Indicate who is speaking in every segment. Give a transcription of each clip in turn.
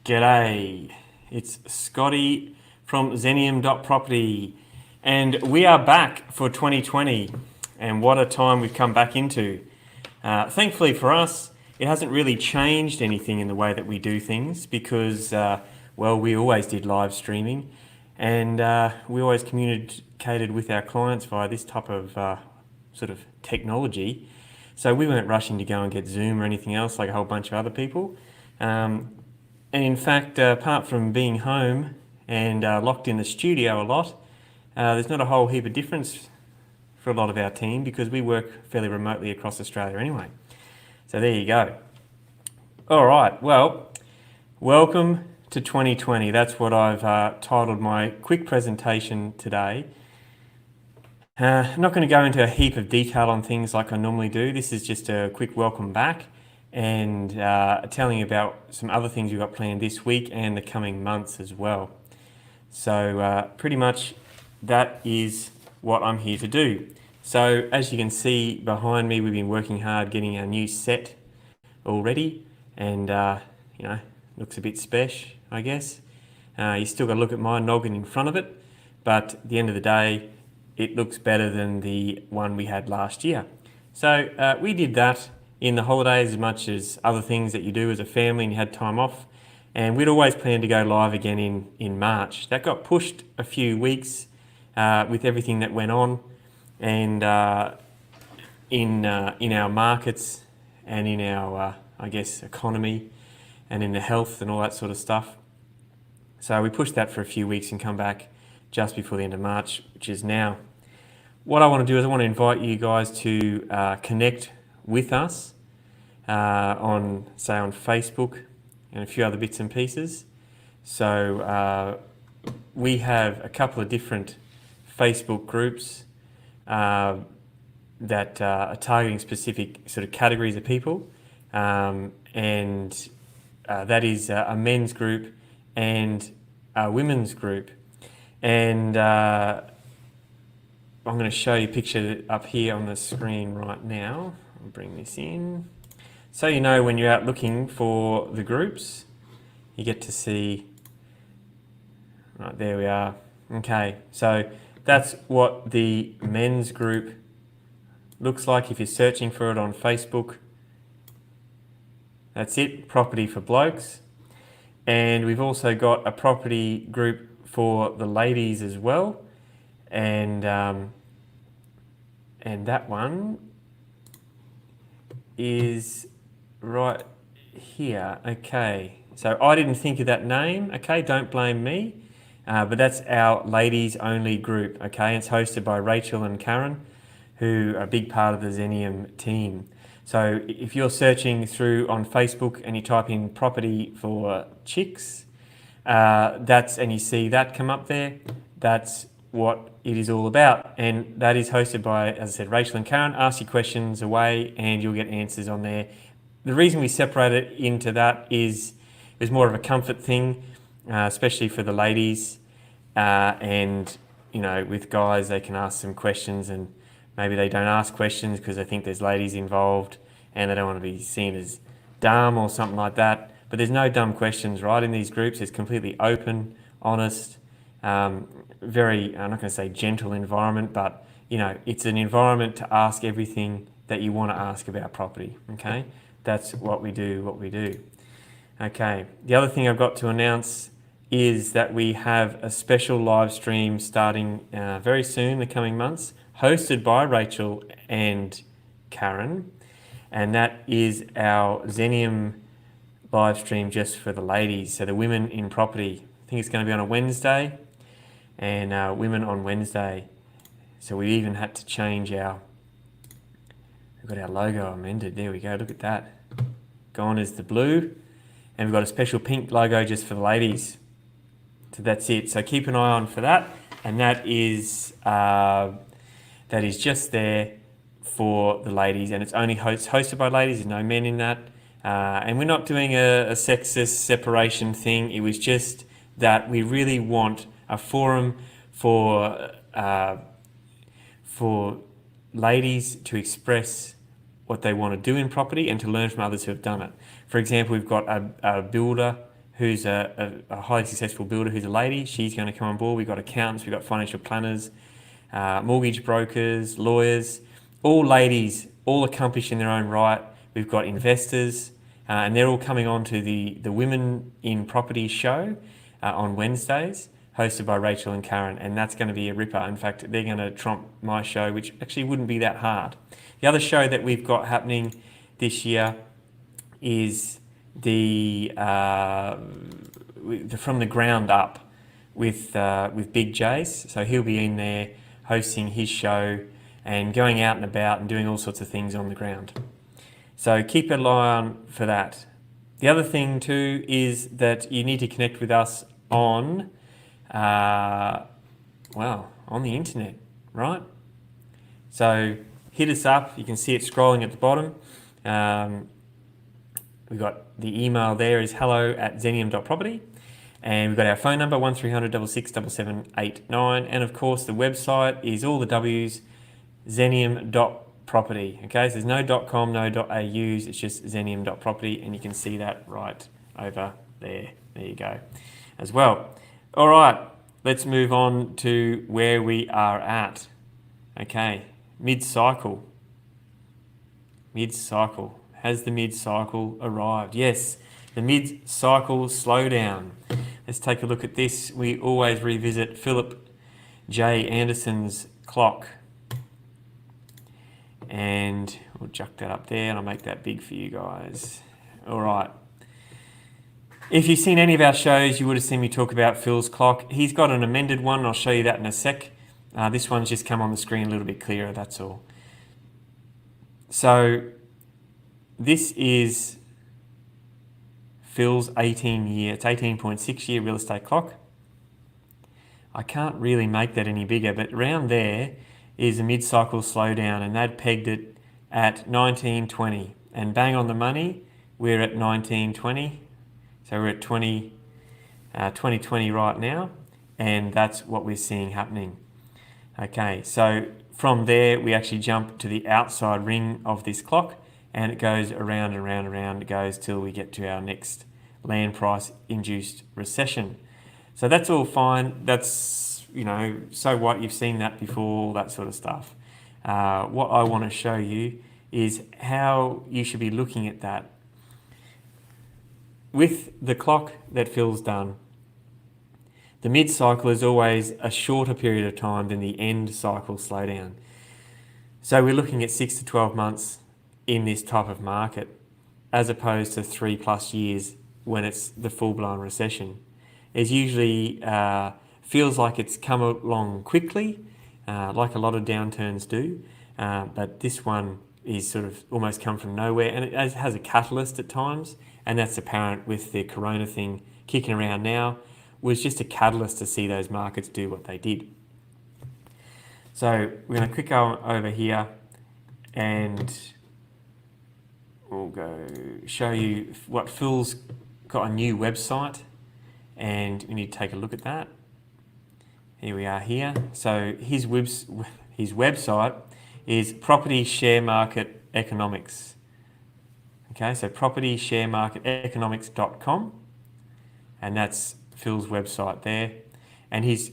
Speaker 1: G'day, it's Scotty from Zeniam and we are back for 2020 and what a time we've come back into. Thankfully for us, it hasn't really changed anything in the way that we do things because, we always did live streaming and we always communicated with our clients via this type of sort of technology. So we weren't rushing to go and get Zoom or anything else like a whole bunch of other people. And in fact, apart from being home and locked in the studio a lot, there's not a whole heap of difference for a lot of our team because we work fairly remotely across Australia anyway. So there you go. All right, well, welcome to 2020. That's what I've titled my quick presentation today. I'm not going to go into a heap of detail on things like I normally do. This is just a quick welcome back and telling you about some other things we've got planned this week and the coming months as well. So pretty much that is what I'm here to do. So as you can see behind me, we've been working hard getting our new set all ready and looks a bit special, I guess. You still got to look at my noggin in front of it, but at the end of the day, it looks better than the one we had last year. So we did that in the holidays as much as other things that you do as a family and you had time off. And we'd always planned to go live again in March. That got pushed a few weeks with everything that went on and in our markets and in our, economy and in the health and all that sort of stuff. So we pushed that for a few weeks and come back just before the end of March, which is now. What I want to do is I want to invite you guys to connect with us on Facebook and a few other bits and pieces. So we have a couple of different Facebook groups that are targeting specific sort of categories of people, and that is a men's group and a women's group. And I'm going to show you a picture up here on the screen right now. I'll bring this in. So you know when you're out looking for the groups, you get to see, right, there we are. Okay, so that's what the men's group looks like if you're searching for it on Facebook. That's it, property for blokes. And we've also got a property group for the ladies as well. And that one is right here. Okay, so I didn't think of that name. Okay, don't blame me, but that's our ladies only group. Okay, it's hosted by Rachel and Karen, who are a big part of the Zeniam team. So if you're searching through on Facebook and you type in property for chicks, and you see that come up there, that's what it is all about. And that is hosted by, as I said, Rachel and Karen. Ask your questions away and you'll get answers on there. The reason we separate it into that is more of a comfort thing, especially for the ladies. And, with guys, they can ask some questions and maybe they don't ask questions because they think there's ladies involved and they don't want to be seen as dumb or something like that. But there's no dumb questions, right? In these groups, it's completely open, honest, very, I'm not going to say gentle environment, but it's an environment to ask everything that you want to ask about property. Okay, that's what we do. Okay, the other thing I've got to announce is that we have a special live stream starting very soon, the coming months, hosted by Rachel and Karen, and that is our Zeniam live stream just for the ladies, so the women in property. I think it's going to be on a Wednesday, and women on Wednesday. So we even had to change we've got our logo amended. There we go, look at that. Gone is the blue, and we've got a special pink logo just for the ladies. So that's it. So keep an eye on for that, and that is just there for the ladies, and it's only hosted by ladies. There's no men in that. And we're not doing a sexist separation thing. It was just that we really want a forum for ladies to express what they want to do in property and to learn from others who have done it. For example, we've got a builder who's a highly successful builder, who's a lady. She's going to come on board. We've got accountants, we've got financial planners, mortgage brokers, lawyers, all ladies, all accomplished in their own right. We've got investors, and they're all coming on to the Women in Property show on Wednesdays, hosted by Rachel and Karen, and that's going to be a ripper. In fact, they're going to trump my show, which actually wouldn't be that hard. The other show that we've got happening this year is the From the Ground Up with Big Jace. So he'll be in there hosting his show and going out and about and doing all sorts of things on the ground. So keep an eye on for that. The other thing too is that you need to connect with us on, on the internet, right? So hit us up. You can see it scrolling at the bottom. We've got the email there is hello@zeniam.property, and we've got our phone number 1300 667789, and of course the website is all the W's, zeniam.property. Okay, so there's no .com, no .aus, it's just zeniam.property, and you can see that right over there. There you go as well. All right, let's move on to where we are at. Okay, mid-cycle. Mid-cycle. Has the mid-cycle arrived? Yes, the mid-cycle slowdown. Let's take a look at this. We always revisit Philip J. Anderson's clock. And we'll chuck that up there and I'll make that big for you guys. All right. If you've seen any of our shows, you would have seen me talk about Phil's clock. He's got an amended one. I'll show you that in a sec. This one's just come on the screen a little bit clearer, that's all. So this is Phil's 18.6 year real estate clock. I can't really make that any bigger, but around there is a mid-cycle slowdown, and that pegged it at 1920. And bang on the money, we're at 1920. So we're at 2020 right now, and that's what we're seeing happening. Okay, so from there, we actually jump to the outside ring of this clock, and it goes around and around and around. It goes till we get to our next land price induced recession. So that's all fine. That's, so what, you've seen that before, all that sort of stuff. What I want to show you is how you should be looking at that. With the clock that Phil's done, the mid-cycle is always a shorter period of time than the end cycle slowdown. So we're looking at 6 to 12 months in this type of market, as opposed to 3+ years when it's the full-blown recession. It usually feels like it's come along quickly, like a lot of downturns do, but this one is sort of almost come from nowhere, and it has a catalyst at times, and that's apparent with the corona thing kicking around now. Was just a catalyst to see those markets do what they did. So we're going to quick go over here and we'll go show you what Phil's got a new website, and we need to take a look at that. Here we are here. So his website is Property Share Market Economics. Okay, so propertysharemarketeconomics.com, and that's Phil's website there. And he's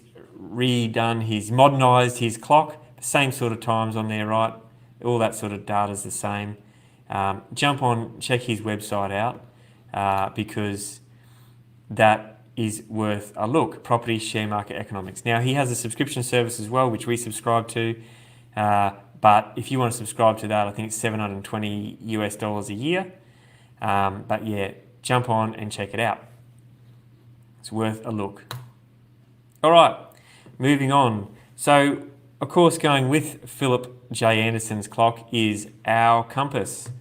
Speaker 1: modernised his clock, same sort of times on there, right? All that sort of data's the same. Jump on, check his website out, because that is worth a look. Property Share Market Economics. Now, he has a subscription service as well, which we subscribe to. But if you want to subscribe to that, I think it's $720 a year. But yeah, jump on and check it out. It's worth a look. All right, moving on. So, of course, going with Philip J. Anderson's clock is our compass.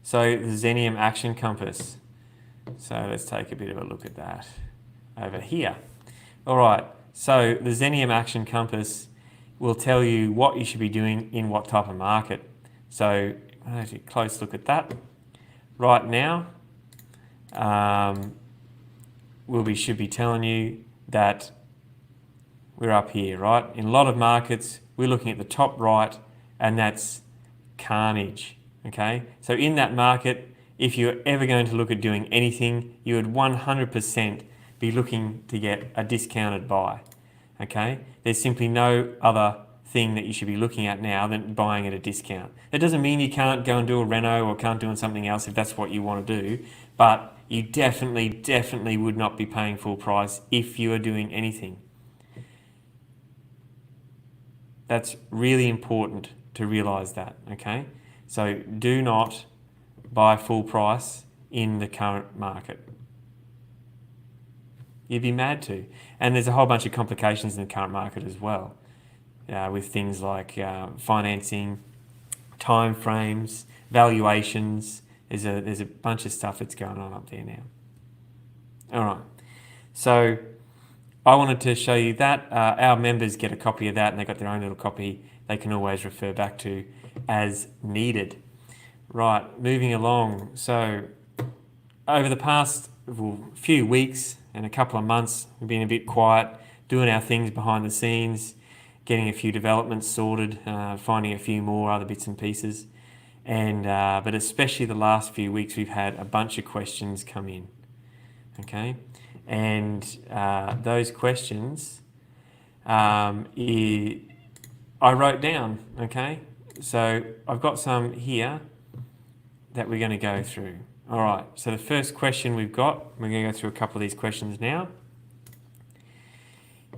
Speaker 1: So the Zeniam Action Compass. So let's take a bit of a look at that over here. All right, so the Zeniam Action Compass will tell you what you should be doing in what type of market. So I'll take a close look at that. Right now, should be telling you that we're up here, right? In a lot of markets, we're looking at the top right, and that's carnage, okay? So in that market, if you're ever going to look at doing anything, you would 100% be looking to get a discounted buy. Okay? There's simply no other thing that you should be looking at now than buying at a discount. That doesn't mean you can't go and do a reno or can't do something else if that's what you want to do, but you definitely would not be paying full price if you are doing anything. That's really important to realise that, okay? So do not buy full price in the current market. You'd be mad to. And there's a whole bunch of complications in the current market as well, with things like financing, time frames, valuations. There's a bunch of stuff that's going on up there now. All right. So I wanted to show you that. Our members get a copy of that, and they've got their own little copy they can always refer back to as needed. Right, moving along. So over the past few weeks and a couple of months, we've been a bit quiet, doing our things behind the scenes, getting a few developments sorted, finding a few more other bits and pieces. And but especially the last few weeks, we've had a bunch of questions come in. Okay, and those questions I wrote down. Okay, so I've got some here that we're going to go through. All right, so the first question we've got, we're going to go through a couple of these questions now,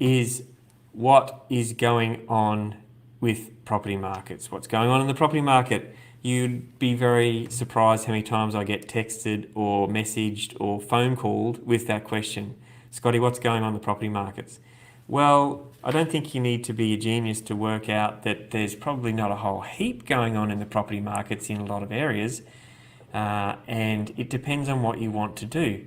Speaker 1: is what is going on with property markets? What's going on in the property market? You'd be very surprised how many times I get texted or messaged or phone called with that question. Scotty, what's going on in the property markets? Well, I don't think you need to be a genius to work out that there's probably not a whole heap going on in the property markets in a lot of areas, and it depends on what you want to do.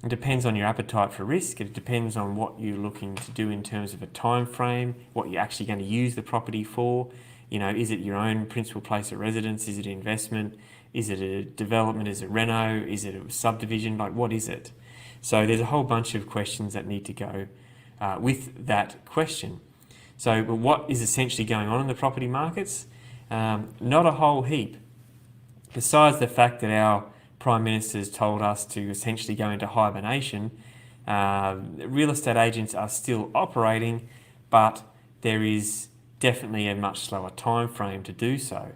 Speaker 1: It depends on your appetite for risk. It depends on what you're looking to do in terms of a time frame, what you're actually going to use the property for. You know, is it your own principal place of residence? Is it investment? Is it a development? Is it reno? Is it a subdivision? Like, what is it? So there's a whole bunch of questions that need to go with that question. So, but what is essentially going on in the property markets? Not a whole heap. Besides the fact that our Prime Minister's told us to essentially go into hibernation, real estate agents are still operating, but there is definitely a much slower time frame to do so.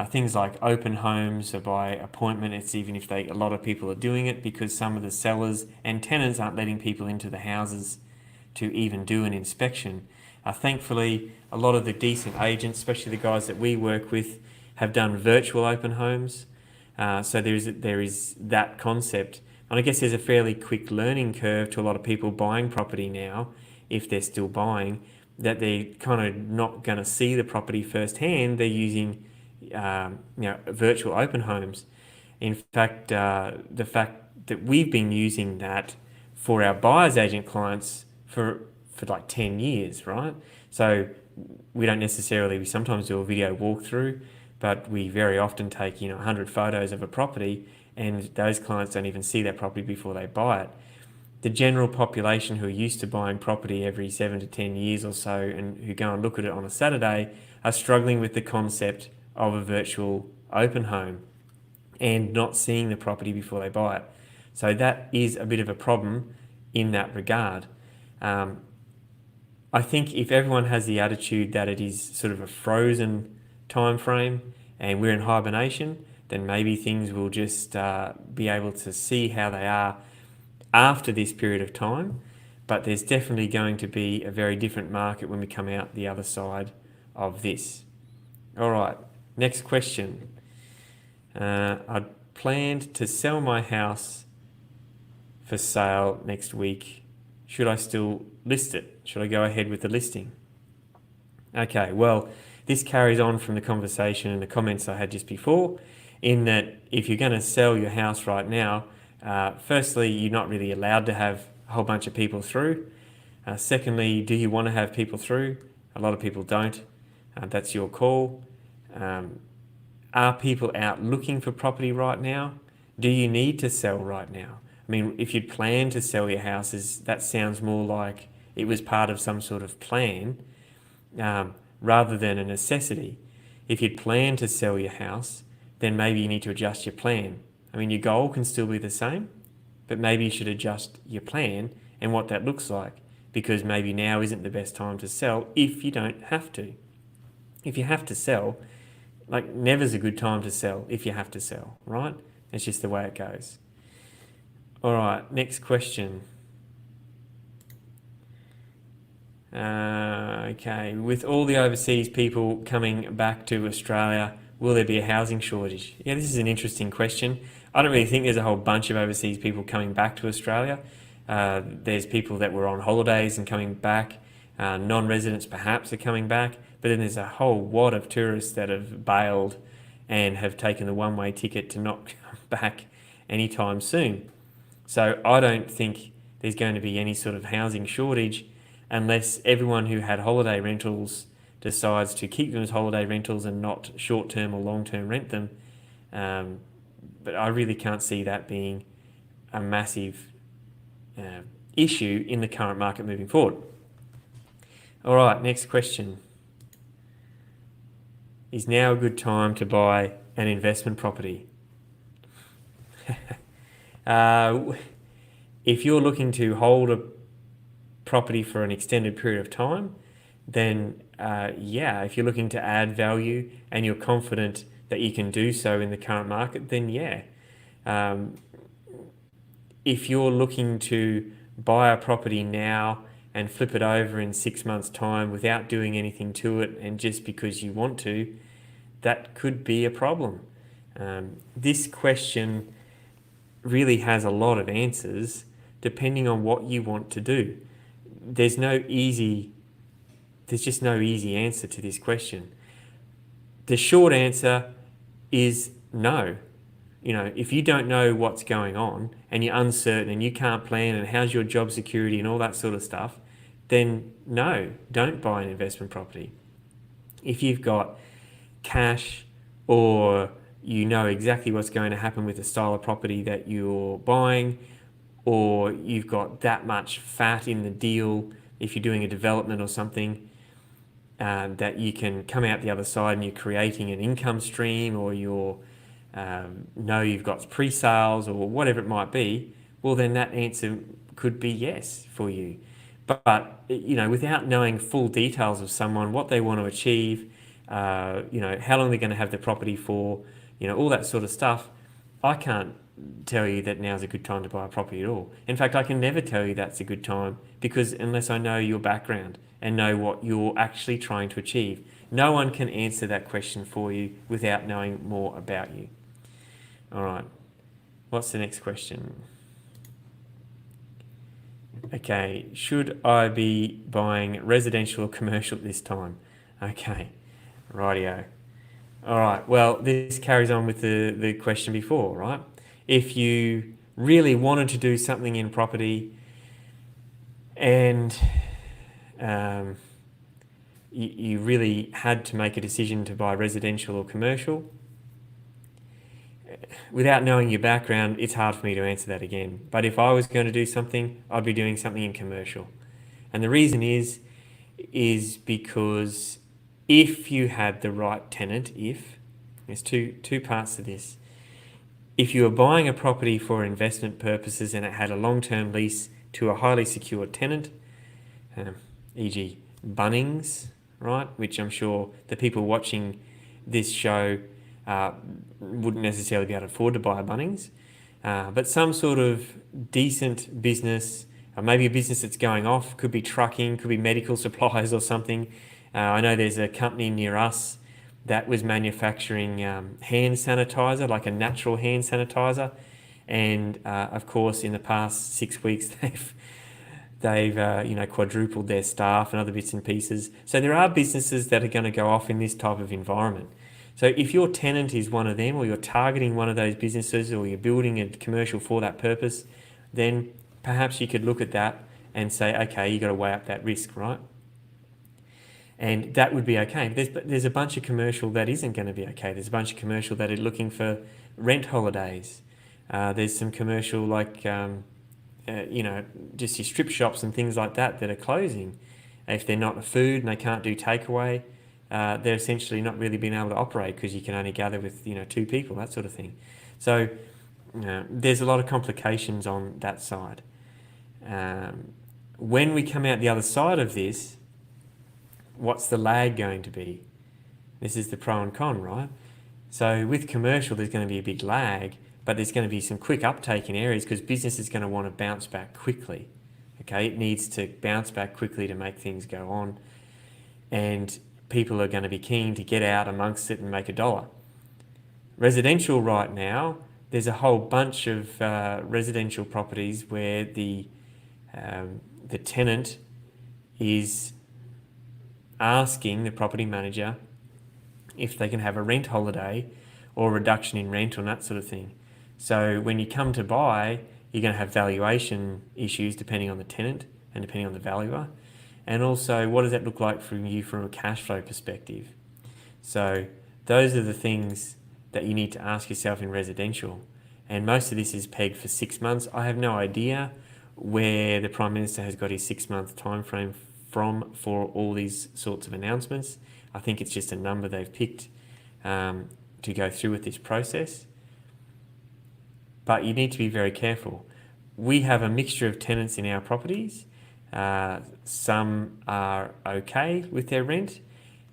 Speaker 1: Things like open homes are by appointment. It's even if a lot of people are doing it because some of the sellers and tenants aren't letting people into the houses to even do an inspection. Thankfully, a lot of the decent agents, especially the guys that we work with, have done virtual open homes. So there is that concept. And I guess there's a fairly quick learning curve to a lot of people buying property now, if they're still buying, that they're kind of not going to see the property firsthand. They're using virtual open homes. In fact, the fact that we've been using that for our buyer's agent clients for like 10 years, right? So we sometimes do a video walkthrough, but we very often take 100 photos of a property, and those clients don't even see that property before they buy it. The general population who are used to buying property every 7 to 10 years or so and who go and look at it on a Saturday are struggling with the concept of a virtual open home and not seeing the property before they buy it. So that is a bit of a problem in that regard. I think if everyone has the attitude that it is sort of a frozen time frame and we're in hibernation, then maybe things will just be able to see how they are after this period of time. But there's definitely going to be a very different market when we come out the other side of this. All right, next question. I planned to sell my house for sale next week. Should I still list it? Should I go ahead with the listing? Okay, well, this carries on from the conversation and the comments I had just before, in that if you're going to sell your house right now, firstly, you're not really allowed to have a whole bunch of people through. Secondly, do you want to have people through? A lot of people don't. That's your call. Are people out looking for property right now? Do you need to sell right now? I mean, if you'd planned to sell your houses, that sounds more like it was part of some sort of plan rather than a necessity. If you'd planned to sell your house, then maybe you need to adjust your plan. I mean, your goal can still be the same, but maybe you should adjust your plan and what that looks like, because maybe now isn't the best time to sell if you don't have to. If you have to sell, like never's a good time to sell if you have to sell, right? It's just the way it goes. All right, next question. Okay, with all the overseas people coming back to Australia, will there be a housing shortage? Yeah, this is an interesting question. I don't really think there's a whole bunch of overseas people coming back to Australia. There's people that were on holidays and coming back. Non-residents perhaps are coming back, but then there's a whole wad of tourists that have bailed and have taken the one-way ticket to not come back anytime soon. So I don't think there's going to be any sort of housing shortage unless everyone who had holiday rentals decides to keep them as holiday rentals and not short-term or long-term rent them. But I really can't see that being a massive issue in the current market moving forward. All right, next question. Is now a good time to buy an investment property? If you're looking to hold a property for an extended period of time, then yeah, if you're looking to add value and you're confident that you can do so in the current market, then yeah. If you're looking to buy a property now and flip it over in 6 months' time without doing anything to it and just because you want to, that could be a problem. This question really has a lot of answers depending on what you want to do. There's just no easy answer to this question. The short answer is no. You know, if you don't know what's going on and you're uncertain and you can't plan and how's your job security and all that sort of stuff, then no, don't buy an investment property. If you've got cash or you know exactly what's going to happen with the style of property that you're buying, or you've got that much fat in the deal if you're doing a development or something, that you can come out the other side and you're creating an income stream, or you've got pre-sales or whatever it might be, well then that answer could be yes for you. But you know, without knowing full details of someone, what they want to achieve, how long they're going to have the property for, all that sort of stuff, I can't tell you that now's a good time to buy a property at all. In fact, I can never tell you that's a good time, because unless I know your background and know what you're actually trying to achieve, no one can answer that question for you without knowing more about you. All right, what's the next question? Okay, should I be buying residential or commercial this time? Okay, rightio. All right, well, this carries on with the question before, right? If you really wanted to do something in property and you really had to make a decision to buy residential or commercial, without knowing your background, it's hard for me to answer that again. But if I was going to do something, I'd be doing something in commercial. And the reason is because if you had the right tenant, there's two parts to this. If you were buying a property for investment purposes and it had a long-term lease to a highly secure tenant, e.g. Bunnings, right, which I'm sure the people watching this show wouldn't necessarily be able to afford to buy a Bunnings, but some sort of decent business, maybe a business that's going off, could be trucking, could be medical supplies or something. I know there's a company near us that was manufacturing hand sanitizer, like a natural hand sanitizer, and of course in the past 6 weeks they've quadrupled their staff and other bits and pieces. So there are businesses that are going to go off in this type of environment. So if your tenant is one of them, or you're targeting one of those businesses, or you're building a commercial for that purpose, then perhaps you could look at that and say, okay, you've got to weigh up that risk, right? And that would be okay. There's a bunch of commercial that isn't going to be okay. There's a bunch of commercial that are looking for rent holidays. There's some commercial like, just your strip shops and things like that are closing. If they're not food and they can't do takeaway, they're essentially not really being able to operate because you can only gather with 2 people, that sort of thing. So there's a lot of complications on that side. When we come out the other side of this, what's the lag going to be? This is the pro and con, right? So with commercial, there's going to be a big lag, but there's going to be some quick uptake in areas because business is going to want to bounce back quickly. Okay, it needs to bounce back quickly to make things go on, and people are going to be keen to get out amongst it and make a dollar. Residential right now, there's a whole bunch of residential properties where the tenant is asking the property manager if they can have a rent holiday or a reduction in rent and that sort of thing. So when you come to buy, you're going to have valuation issues depending on the tenant and depending on the valuer. And also, what does that look like for you from a cash flow perspective? So those are the things that you need to ask yourself in residential. And most of this is pegged for 6 months. I have no idea where the Prime Minister has got his 6-month time frame from for all these sorts of announcements. I think it's just a number they've picked to go through with this process. But you need to be very careful. We have a mixture of tenants in our properties. Some are okay with their rent.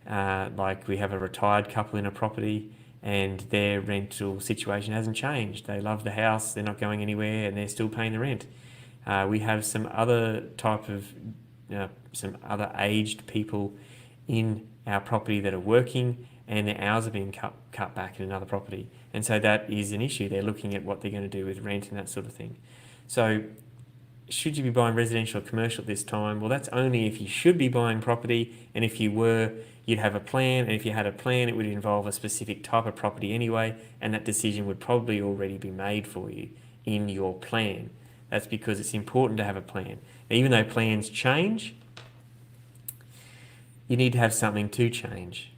Speaker 1: Like we have a retired couple in a property and their rental situation hasn't changed. They love the house, they're not going anywhere, and they're still paying the rent. We have some other type of, some other aged people in our property that are working and their hours are being cut back in another property. And so that is an issue. They're looking at what they're going to do with rent and that sort of thing. So should you be buying residential or commercial at this time? Well, that's only if you should be buying property, and if you were, you'd have a plan, and if you had a plan, it would involve a specific type of property anyway, and that decision would probably already be made for you in your plan. That's because it's important to have a plan. Now, even though plans change, you need to have something to change,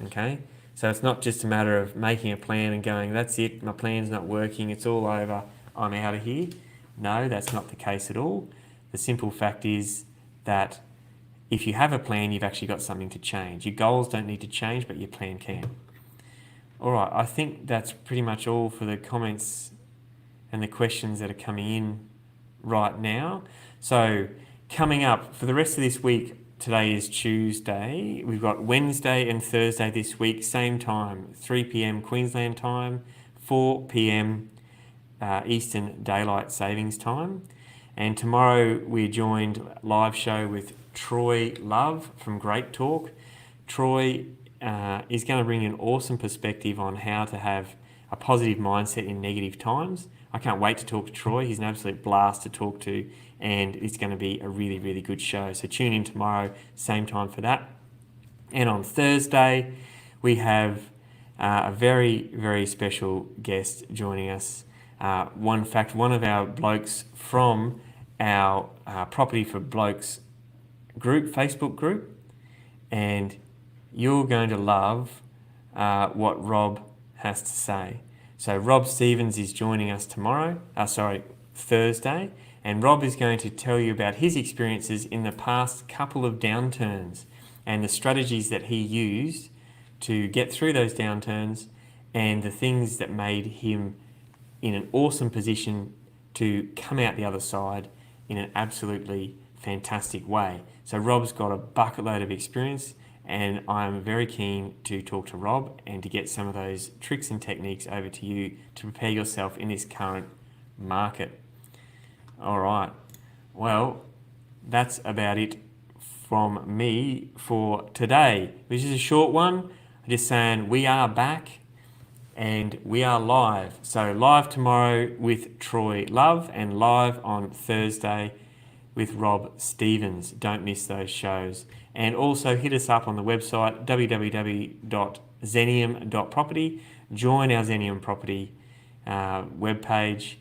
Speaker 1: okay? So it's not just a matter of making a plan and going, that's it, my plan's not working, it's all over, I'm out of here. No, that's not the case at all. The simple fact is that if you have a plan, you've actually got something to change. Your goals don't need to change, but your plan can. All right, I think that's pretty much all for the comments and the questions that are coming in right now. So coming up for the rest of this week, today is Tuesday. We've got Wednesday and Thursday this week, same time, 3 p.m. Queensland time, 4 p.m. Eastern Daylight Savings Time. And tomorrow we're joined live show with Troy Love from Great Talk. Troy is going to bring an awesome perspective on how to have a positive mindset in negative times. I can't wait to talk to Troy. He's an absolute blast to talk to, and it's going to be a really, really good show. So tune in tomorrow, same time for that. And on Thursday, we have a very, very special guest joining us. One of our blokes from our Property for Blokes group, Facebook group, and you're going to love what Rob has to say. So Rob Stevens is joining us Thursday, and Rob is going to tell you about his experiences in the past couple of downturns and the strategies that he used to get through those downturns and the things that made him in an awesome position to come out the other side in an absolutely fantastic way. So Rob's got a bucket load of experience, and I'm very keen to talk to Rob and to get some of those tricks and techniques over to you to prepare yourself in this current market. All right, well, that's about it from me for today. This is a short one. I'm just saying we are back and we are live. So live tomorrow with Troy Love and live on Thursday with Rob Stevens. Don't miss those shows. And also hit us up on the website www.zeniam.property. Join our Zeniam Property webpage.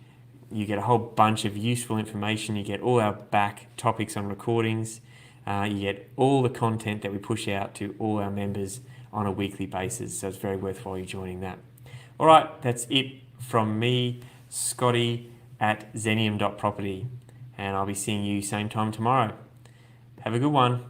Speaker 1: You get a whole bunch of useful information. You get all our back topics on recordings. You get all the content that we push out to all our members on a weekly basis. So it's very worthwhile you joining that. All right, that's it from me, Scotty at zeniam.property. And I'll be seeing you same time tomorrow. Have a good one.